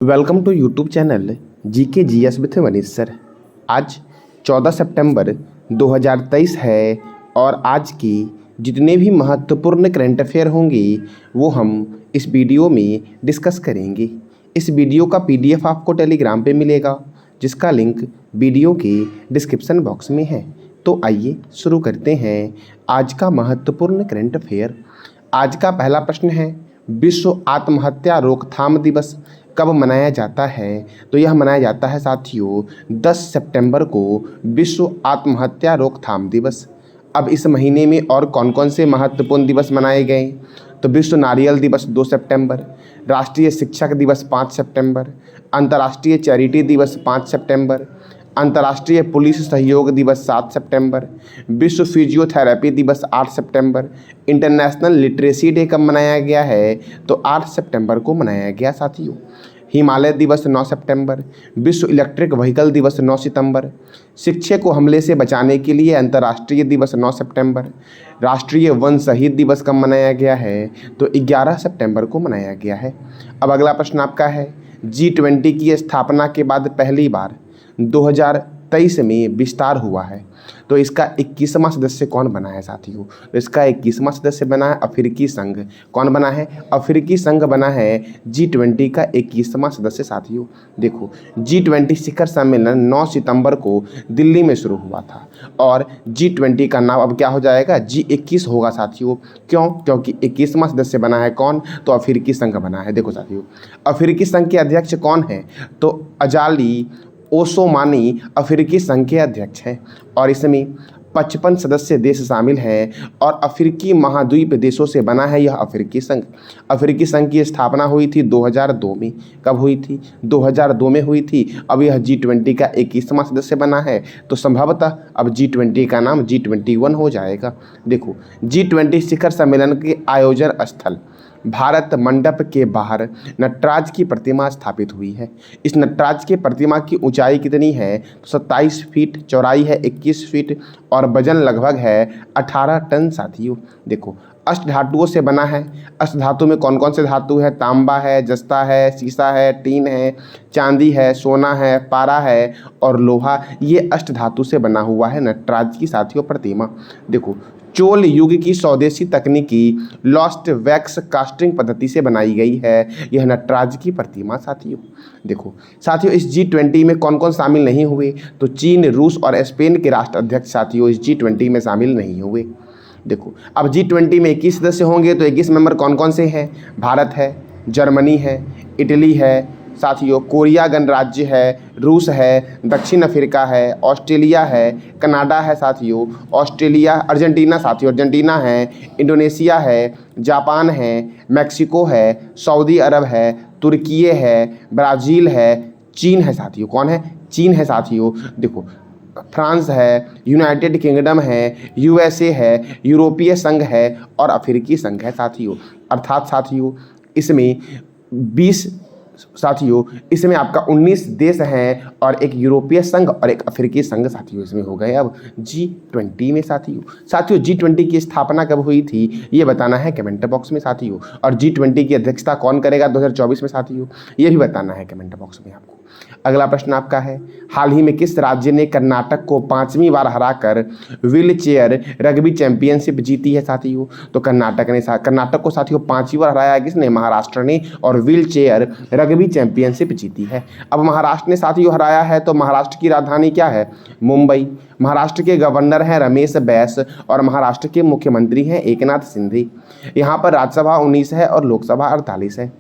Welcome to YouTube channel GK GS with Manish sir. आज 14 सितंबर 2023 है और आज की जितने भी महत्वपूर्ण करंट अफेयर होंगे वो हम इस वीडियो में डिस्कस करेंगे। इस वीडियो का पीडीएफ आपको टेलीग्राम पे मिलेगा जिसका लिंक वीडियो के डिस्क्रिप्शन बॉक्स में है। तो आइए शुरू करते हैं आज का महत्वपूर्ण करंट अफेयर। आज का पहला प्रश्न है, विश्व आत्महत्या रोकथाम दिवस कब मनाया जाता है? तो यह मनाया जाता है साथियों 10 सितंबर को विश्व आत्महत्या रोकथाम दिवस। अब इस महीने में और कौन कौन से महत्वपूर्ण दिवस मनाए गए? तो विश्व नारियल दिवस 2 सितंबर, राष्ट्रीय शिक्षक दिवस 5 सितंबर, अंतर्राष्ट्रीय चैरिटी दिवस 5 सितंबर, अंतर्राष्ट्रीय पुलिस सहयोग दिवस 7 सितंबर, विश्व फिजियोथेरेपी दिवस 8 सितंबर, इंटरनेशनल लिटरेसी डे कब मनाया गया है? तो 8 सितंबर को मनाया गया साथियों। हिमालय दिवस 9 सितंबर, विश्व इलेक्ट्रिक व्हीकल दिवस 9 सितंबर, शिक्षा को हमले से बचाने के लिए अंतर्राष्ट्रीय दिवस 9 सितंबर, राष्ट्रीय वन शहीद दिवस कब मनाया गया है? तो 11 सितंबर को मनाया गया है। अब अगला प्रश्न आपका है, G20 की स्थापना के बाद पहली बार 2023 में विस्तार हुआ है, तो इसका 21वां सदस्य कौन बना है साथियों? तो इसका 21वां सदस्य बना है अफ्रीकी संघ। कौन बना है? अफ्रीकी संघ बना है G20 का 21वां सदस्य साथियों। देखो, G20 शिखर सम्मेलन 9 सितंबर को दिल्ली में शुरू हुआ था और G20 का नाम अब क्या हो जाएगा? G21 होगा साथियों। क्यों? क्योंकि 21वां सदस्य बना है कौन? तो अफ्रीकी संघ बना है। देखो साथियों, अफ्रीकी संघ के अध्यक्ष कौन है? तो अजाली ओसोमानी अफ्रीकी संघ के अध्यक्ष हैं और इसमें 55 सदस्य देश शामिल हैं और अफ्रीकी महाद्वीप देशों से बना है यह अफ्रीकी संघ। अफ्रीकी संघ की स्थापना हुई थी 2002 में। कब हुई थी? 2002 में हुई थी। अब यह G20 का 21वां सदस्य बना है, तो संभवतः अब G20 का नाम G21 हो जाएगा। देखो, G20 शिखर सम्मेलन के आयोजन स्थल भारत मंडप के बाहर नटराज की प्रतिमा स्थापित हुई है। इस नटराज की प्रतिमा की ऊंचाई कितनी है? तो 27 फीट, चौड़ाई है 21 फीट और वजन लगभग है 18 टन साथियों। देखो, अष्ट धातुओं से बना है। अष्ट धातु में कौन कौन से धातु है? तांबा है, जस्ता है, सीसा है, टीन है, चांदी है, सोना है, पारा है और लोहा। ये अष्ट धातु से बना हुआ है नटराज की साथियों प्रतिमा। देखो, चोल युग की स्वदेशी तकनीकी लॉस्ट वैक्स कास्टिंग पद्धति से बनाई गई है यह नटराज की प्रतिमा साथियों। देखो साथियों, इस G20 में कौन कौन शामिल नहीं हुए? तो चीन, रूस और स्पेन के राष्ट्राध्यक्ष साथियों इस G20 में शामिल नहीं हुए। देखो, अब G20 में 21 सदस्य होंगे तो 21 मेंबर कौन कौन से हैं? भारत है, जर्मनी है, इटली है साथियों, कोरिया गणराज्य है, रूस है, दक्षिण अफ्रीका है, ऑस्ट्रेलिया है, कनाडा है साथियों, ऑस्ट्रेलिया, अर्जेंटीना साथियों, अर्जेंटीना है, इंडोनेशिया है, जापान है, मैक्सिको है, सऊदी अरब है, तुर्की है, ब्राज़ील है, चीन है साथियों। कौन है? चीन है साथियों। देखो, फ्रांस है, यूनाइटेड किंगडम है, USA है, यूरोपीय संघ है और अफ्रीकी संघ है साथियों। अर्थात साथियों इसमें 20 साथियों इसमें आपका 19 देश हैं और एक यूरोपीय संघ और एक अफ्रीकी संघ साथियों इसमें हो गए अब G20 में साथियों G20 की स्थापना कब हुई थी ये बताना है कमेंट बॉक्स में साथियों। और G20 की अध्यक्षता कौन करेगा 2024 में साथियों, ये भी बताना है कमेंट बॉक्स में आपको। अगला प्रश्न आपका है, हाल ही में किस राज्य ने कर्नाटक को 5वीं बार हराकर व्हील चेयर रग्बी चैंपियनशिप जीती है साथियों? तो कर्नाटक को साथियों 5वीं बार हराया है किसने? महाराष्ट्र ने, और व्हील चेयर रग्बी चैंपियनशिप जीती है। अब महाराष्ट्र ने साथियों हराया है तो महाराष्ट्र की राजधानी क्या है? मुंबई। महाराष्ट्र के गवर्नर हैं रमेश बैस और महाराष्ट्र के मुख्यमंत्री हैं एकनाथ शिंदे। यहाँ पर राज्यसभा 19 है और लोकसभा 48 है।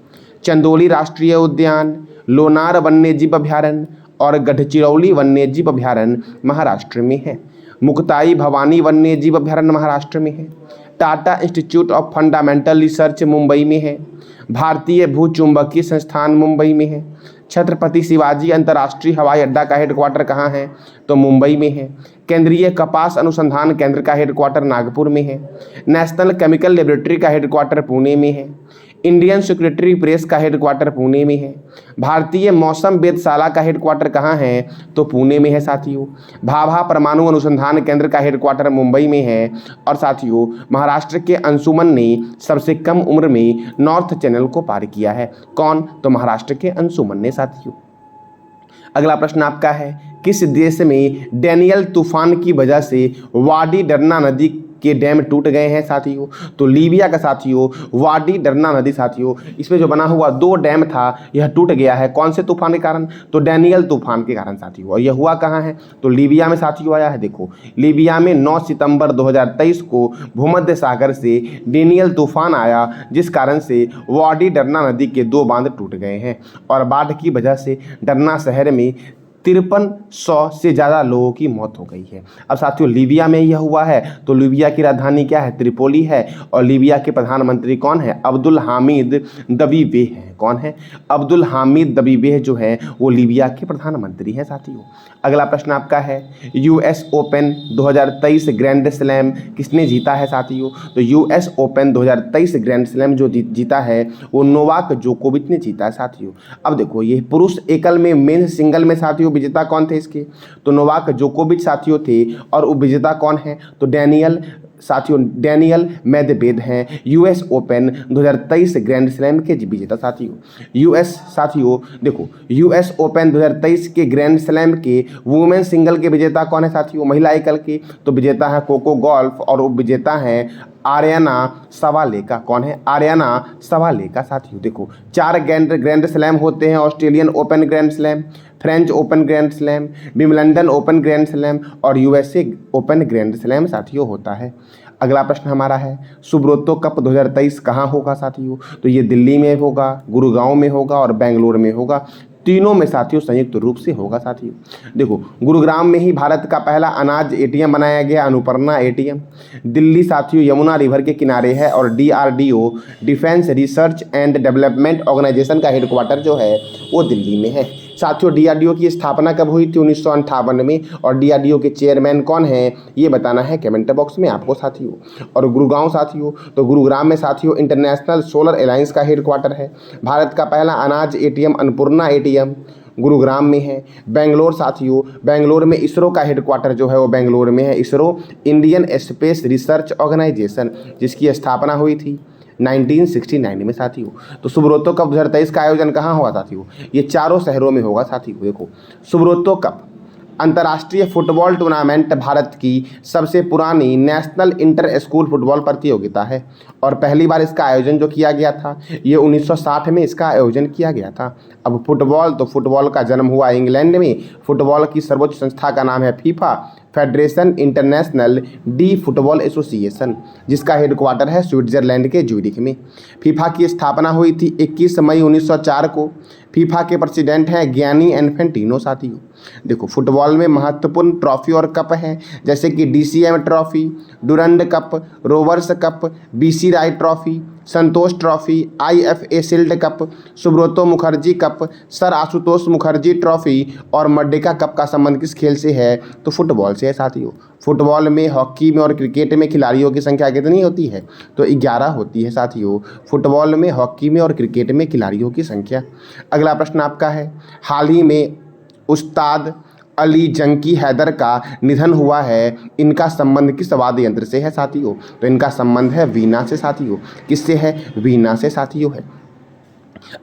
चंदोली राष्ट्रीय उद्यान, लोनार वन्यजीव अभयारण्य और गढ़चिरौली वन्यजीव अभयारण्य महाराष्ट्र में है। मुक्ताई भवानी वन्यजीव अभयारण्य महाराष्ट्र में है। Tata institute of fundamental research Mumbai में है। भारतीय भूचुंबकीय संस्थान मुंबई में है। छत्रपति शिवाजी अंतर्राष्ट्रीय हवाई अड्डा का हेडक्वार्टर कहाँ है? तो मुंबई में है। केंद्रीय कपास अनुसंधान केंद्र का हेडक्वार्टर नागपुर में है। नेशनल केमिकल लेबोरेटरी का हेडक्वार्टर पुणे में है। इंडियन सेक्रेटरी प्रेस का हेडक्वार्टर पुणे में है। भारतीय मौसम वेधशाला का हेडक्वार्टर कहाँ है, तो पुणे में है साथियों। भाभा परमाणु अनुसंधान केंद्र का हेडक्वार्टर मुंबई में है। और साथियों, महाराष्ट्र के अंशुमन ने सबसे कम उम्र में नॉर्थ चैनल को पार किया है। कौन, तो महाराष्ट्र के अंशुमन ने साथियों। अगला प्रश्न आपका है, किस देश में डैनियल तूफान की वजह से वाडी डरना नदी के डैम टूट गए हैं साथियों, तो लीबिया का साथियों वाडी डरना नदी साथियों, इसमें जो बना हुआ 2 डैम था यह टूट गया है। कौन से तूफान के कारण, तो डैनियल तूफान के कारण साथियों। और यह हुआ कहाँ है, तो लीबिया में साथियों आया है। देखो, लीबिया में 9 सितंबर 2023 को भूमध्य सागर से डैनियल तूफान आया, जिस कारण से वाडी डरना नदी के 2 बांध टूट गए हैं। और बाढ़ की वजह से डरना शहर में 5300 से ज़्यादा लोगों की मौत हो गई है। अब साथियों, लीबिया में यह हुआ है, तो लीबिया की राजधानी क्या है, त्रिपोली है। और लीबिया के प्रधानमंत्री कौन है, अब्दुल हामिद दबीबे हैं। कौन है, अब्दुल हामिद दबीबे जो है वो लीबिया के प्रधानमंत्री हैं साथियों। अगला प्रश्न आपका है, यूएस ओपन 2023 ग्रैंड स्लैम किसने जीता है साथियों, तो यूएस ओपन 2023 ग्रैंड स्लैम जो जीता है वो नोवाक जोकोविच ने जीता है साथियों। अब देखो, ये पुरुष एकल में, मेंस सिंगल में साथियों विजेता कौन थे इसके, तो नोवाक जोकोविच साथियों थे। और उपविजेता कौन है, तो डैनियल मेदवेदेव हैं, यूएस ओपन 2023 ग्रैंड स्लैम के विजेता साथियों। यूएस साथियों देखो, यूएस ओपन 2023 के ग्रैंड स्लैम के वुमेन सिंगल के विजेता कौन है साथियों, महिला एकल के, तो विजेता है कोको गॉल्फ। और उपविजेता हैं आर्याना सवालेका। कौन है, आर्याना सवालेका साथियों। देखो, 4 ग्रैंड स्लैम होते हैं, Australian open grand slam, French open grand slam, Wimbledon open grand slam और यूएसए ओपन ग्रैंड स्लैम साथियों होता है। अगला प्रश्न हमारा है, सुब्रोतो कप 2023 कहाँ होगा साथियों, तो ये दिल्ली में होगा, गुड़गांव में होगा और बेंगलोर में होगा। तीनों में साथियों संयुक्त रूप से होगा साथियों। देखो, गुरुग्राम में ही भारत का पहला अनाज एटीएम बनाया गया, अनुपर्णा एटीएम। दिल्ली साथियों यमुना रिवर के किनारे है। और DRDO, defence research and development organisation का हेडक्वार्टर जो है वो दिल्ली में है साथियों। डीआरडीओ की स्थापना कब हुई थी, 1958 में। और डीआरडीओ के चेयरमैन कौन है, ये बताना है कमेंट बॉक्स में आपको साथियों। और गुरुगांव साथियों, तो गुरुग्राम में साथियों इंटरनेशनल सोलर अलायंस का हेडक्वार्टर है। भारत का पहला अनाज एटीएम अन्नपूर्णा एटीएम गुरुग्राम में है। बेंगलोर साथियों, बेंगलोर में इसरो का हेडक्वार्टर जो है वो बेंगलोर में है। ISRO, Indian space research organisation, जिसकी स्थापना हुई थी 1969 में साथियों। तो सुब्रोतो कप 2023 का आयोजन कहाँ हुआ साथियों, ये 4 शहरों में होगा साथियों। देखो, सुब्रोतो कप अंतर्राष्ट्रीय फुटबॉल टूर्नामेंट भारत की सबसे पुरानी नेशनल इंटर स्कूल फुटबॉल प्रतियोगिता है। और पहली बार इसका आयोजन जो किया गया था ये 1960 में इसका आयोजन किया गया था। अब फुटबॉल, तो फुटबॉल का जन्म हुआ इंग्लैंड में। फुटबॉल की सर्वोच्च संस्था का नाम है FIFA, federation international D football association, जिसका हेडक्वार्टर है स्विट्जरलैंड के ज्यूरिख में। फीफा की स्थापना हुई थी 21 मई 1904 को। फीफा के प्रेसिडेंट हैं गियानी इन्फेंटिनो साथियों। देखो, फुटबॉल में महत्वपूर्ण ट्रॉफी और कप हैं, जैसे कि DCM trophy, Durand cup, Rovers cup, BC Roy trophy, Santosh trophy, IFA shield cup, Subroto Mukherjee cup, sir Ashutosh Mukherjee trophy और मर्डेका कप का संबंध किस खेल से है, तो फुटबॉल से है साथियों। फुटबॉल में, हॉकी में और क्रिकेट में खिलाड़ियों की संख्या कितनी होती है, तो 11 होती है साथियों। फुटबॉल में, हॉकी में और क्रिकेट में खिलाड़ियों की संख्या। अगला प्रश्न आपका है, हाल ही में उस्ताद अली जंकी हैदर का निधन हुआ है, इनका संबंध किस वाद्य यंत्र से है साथियों, तो इनका संबंध है वीणा से साथियों। किससे है, वीणा से साथियों है।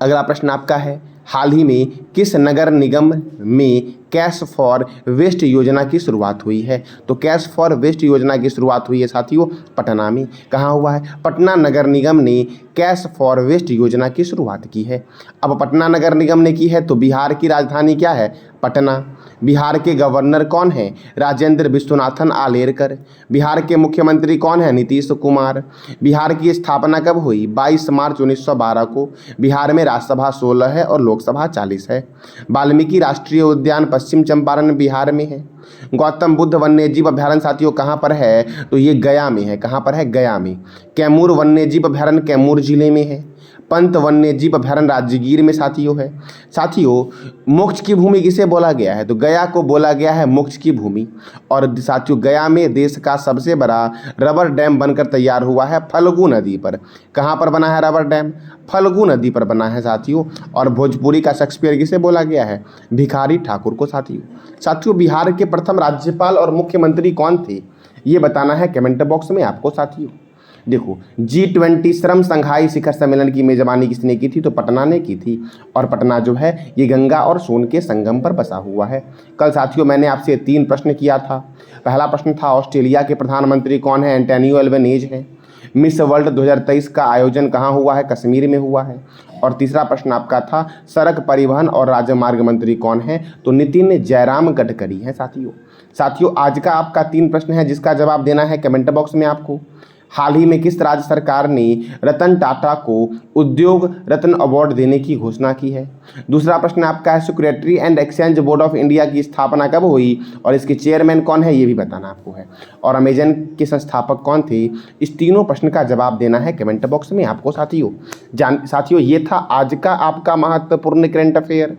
अगला प्रश्न आपका है, हाल ही में किस नगर निगम में कैश फॉर वेस्ट योजना की शुरुआत हुई है, तो कैश फॉर वेस्ट योजना की शुरुआत हुई है साथियों पटना में। कहाँ हुआ है, पटना नगर निगम ने कैश फॉर वेस्ट योजना की शुरुआत की है। अब पटना नगर निगम ने की है तो बिहार की राजधानी क्या है, पटना। बिहार के गवर्नर कौन हैं, राजेंद्र विश्वनाथन आलेरकर। बिहार के मुख्यमंत्री कौन हैं, नीतीश कुमार। बिहार की स्थापना कब हुई, 22 मार्च 1912 को। बिहार में राज्यसभा 16 है और लोकसभा 40 है। वाल्मीकि राष्ट्रीय उद्यान पश्चिम चंपारण बिहार में है। गौतम बुद्ध वन्यजीव अभयारण्य साथियों कहाँ पर है, तो ये गया में है। कहाँ पर है, गया में। कैमूर वन्यजीव अभयारण्य कैमूर जिले में है। पंत वन्यजीव अभयारण्य राजगीर में साथियों है। साथियों, मोक्ष की भूमि किसे बोला गया है? तो गया को बोला गया है मोक्ष की भूमि। और साथियों, गया में देश का सबसे बड़ा रबर डैम बनकर तैयार हुआ है फल्गु नदी पर। कहाँ पर बना है रबर डैम? फल्गु नदी पर बना है साथियों। और भोजपुरी का शेक्सपियर किसे बोला गया है? भिखारी ठाकुर को साथियों, बिहार के प्रथम राज्यपाल और मुख्यमंत्री कौन थे? ये बताना है कमेंट बॉक्स में आपको साथियों। देखो, G20 श्रम संघाई शिखर सम्मेलन की मेजबानी किसने की थी? तो पटना ने की थी। और पटना जो है ये गंगा और सोन के संगम पर बसा हुआ है। कल साथियों मैंने आपसे 3 प्रश्न किया था। पहला प्रश्न था ऑस्ट्रेलिया के प्रधानमंत्री कौन है? एंटोनियो अल्बनीज है। मिस वर्ल्ड 2023 का आयोजन कहाँ हुआ है? कश्मीर में हुआ है। और तीसरा प्रश्न आपका था सड़क परिवहन और राजमार्ग मंत्री कौन है? तो नितिन जयराम गडकरी है साथियों, आज का आपका 3 प्रश्न है जिसका जवाब देना है कमेंट बॉक्स में आपको। हाल ही में किस राज्य सरकार ने रतन टाटा को उद्योग रत्न अवार्ड देने की घोषणा की है? दूसरा प्रश्न आपका है security and exchange board of India की स्थापना कब हुई और इसके चेयरमैन कौन है? ये भी बताना आपको है। और अमेजन के संस्थापक कौन थे? इस तीनों प्रश्न का जवाब देना है कमेंट बॉक्स में आपको साथियों, ये था आज का आपका महत्वपूर्ण करंट अफेयर।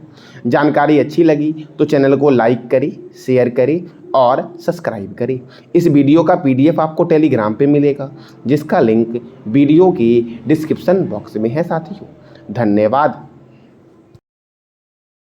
जानकारी अच्छी लगी तो चैनल को लाइक करें, शेयर करें और सब्सक्राइब करें। इस वीडियो का PDF आपको टेलीग्राम पे मिलेगा जिसका लिंक वीडियो की डिस्क्रिप्शन बॉक्स में है साथियों। धन्यवाद।